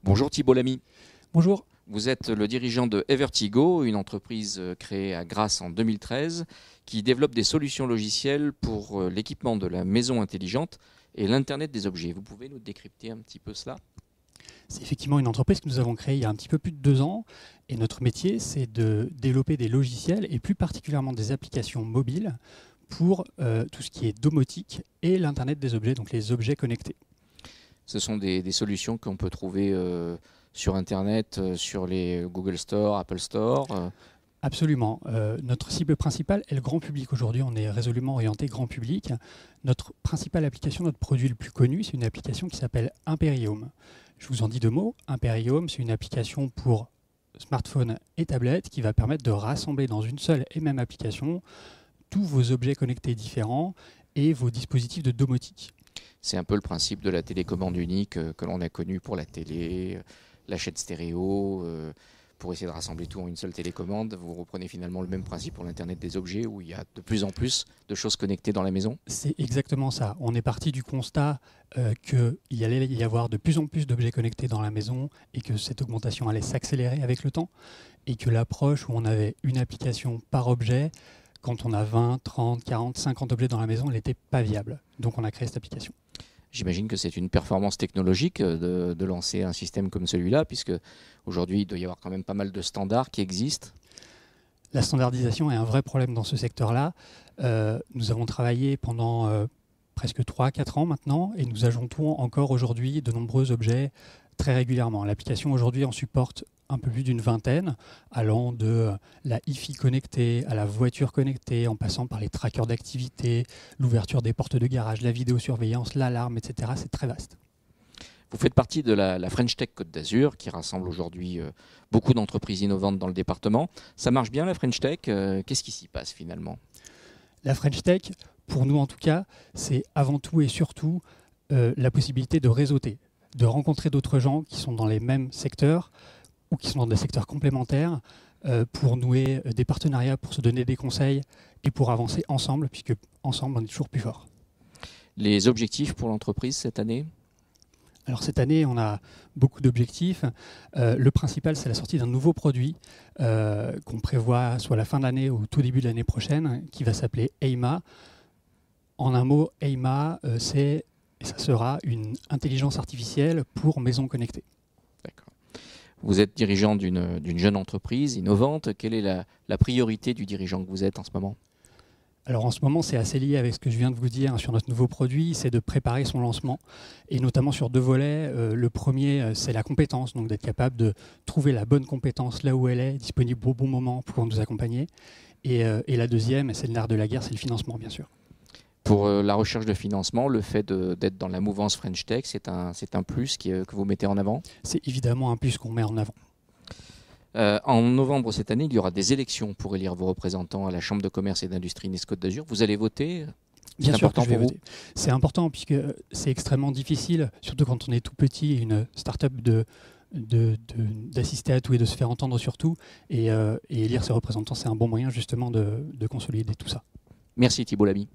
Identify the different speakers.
Speaker 1: Bonjour Thibault Lamy.
Speaker 2: Bonjour.
Speaker 1: Vous êtes le dirigeant de Evertigo, une entreprise créée à Grasse en 2013 qui développe des solutions logicielles pour l'équipement de la maison intelligente et l'Internet des objets. Vous pouvez nous décrypter un petit peu cela ?
Speaker 2: C'est effectivement une entreprise que nous avons créée il y a un petit peu plus de 2 ans. Et notre métier, c'est de développer des logiciels et plus particulièrement des applications mobiles pour tout ce qui est domotique et l'Internet des objets, donc les objets connectés.
Speaker 1: Ce sont des solutions qu'on peut trouver sur Internet, sur les Google Store, Apple Store.
Speaker 2: Absolument. Notre cible principale est le grand public. Aujourd'hui, on est résolument orienté grand public. Notre principale application, notre produit le plus connu, c'est une application qui s'appelle Imperium. Je vous en dis 2 mots. Imperium, c'est une application pour smartphone et tablette qui va permettre de rassembler dans une seule et même application tous vos objets connectés différents et vos dispositifs de domotique.
Speaker 1: C'est un peu le principe de la télécommande unique que l'on a connu pour la télé, la chaîne stéréo, pour essayer de rassembler tout en une seule télécommande. Vous reprenez finalement le même principe pour l'Internet des objets où il y a de plus en plus de choses connectées dans la maison.
Speaker 2: C'est exactement ça. On est parti du constat qu'il allait y avoir de plus en plus d'objets connectés dans la maison et que cette augmentation allait s'accélérer avec le temps et que l'approche où on avait une application par objet, quand on a 20, 30, 40, 50 objets dans la maison, elle n'était pas viable. Donc on a créé cette application.
Speaker 1: J'imagine que c'est une performance technologique de lancer un système comme celui-là, puisque aujourd'hui il doit y avoir quand même pas mal de standards qui existent.
Speaker 2: La standardisation est un vrai problème dans ce secteur-là. Nous avons travaillé pendant presque 3-4 ans maintenant et nous ajoutons encore aujourd'hui de nombreux objets très régulièrement. L'application aujourd'hui en supporte un peu plus d'une vingtaine, allant de la Hi-Fi connectée à la voiture connectée, en passant par les trackers d'activité, l'ouverture des portes de garage, la vidéosurveillance, l'alarme, etc. C'est très vaste.
Speaker 1: Vous faites partie de la French Tech Côte d'Azur, qui rassemble aujourd'hui beaucoup d'entreprises innovantes dans le département. Ça marche bien la French Tech. Qu'est-ce qui s'y passe finalement ?
Speaker 2: La French Tech, pour nous en tout cas, c'est avant tout et surtout la possibilité de réseauter, de rencontrer d'autres gens qui sont dans les mêmes secteurs ou qui sont dans des secteurs complémentaires pour nouer des partenariats, pour se donner des conseils et pour avancer ensemble, puisque ensemble on est toujours plus fort.
Speaker 1: Les objectifs pour l'entreprise cette année ?
Speaker 2: Alors cette année, on a beaucoup d'objectifs. Le principal, c'est la sortie d'un nouveau produit qu'on prévoit soit à la fin de l'année ou au tout début de l'année prochaine, qui va s'appeler EIMA. En un mot, EIMA, c'est et ça sera une intelligence artificielle pour maisons connectées.
Speaker 1: D'accord. Vous êtes dirigeant d'une jeune entreprise innovante. Quelle est la priorité du dirigeant que vous êtes en ce moment ?
Speaker 2: Alors en ce moment, c'est assez lié avec ce que je viens de vous dire sur notre nouveau produit, c'est de préparer son lancement, et notamment sur 2 volets. Le premier, c'est la compétence, donc d'être capable de trouver la bonne compétence là où elle est, disponible au bon moment pour nous accompagner. Et la deuxième, c'est le nerf de la guerre, c'est le financement, bien sûr.
Speaker 1: Pour la recherche de financement, le fait d'être dans la mouvance French Tech, c'est un plus que vous mettez en avant ?
Speaker 2: C'est évidemment un plus qu'on met en avant.
Speaker 1: En novembre cette année, il y aura des élections pour élire vos représentants à la Chambre de commerce et d'industrie Nice-Côte d'Azur. Vous allez voter ?
Speaker 2: Bien sûr que je vais voter. C'est important puisque c'est extrêmement difficile, surtout quand on est tout petit et une start-up d'assister à tout et de se faire entendre sur tout. Et élire ses représentants, c'est un bon moyen justement de consolider tout ça.
Speaker 1: Merci Thibault Lamy.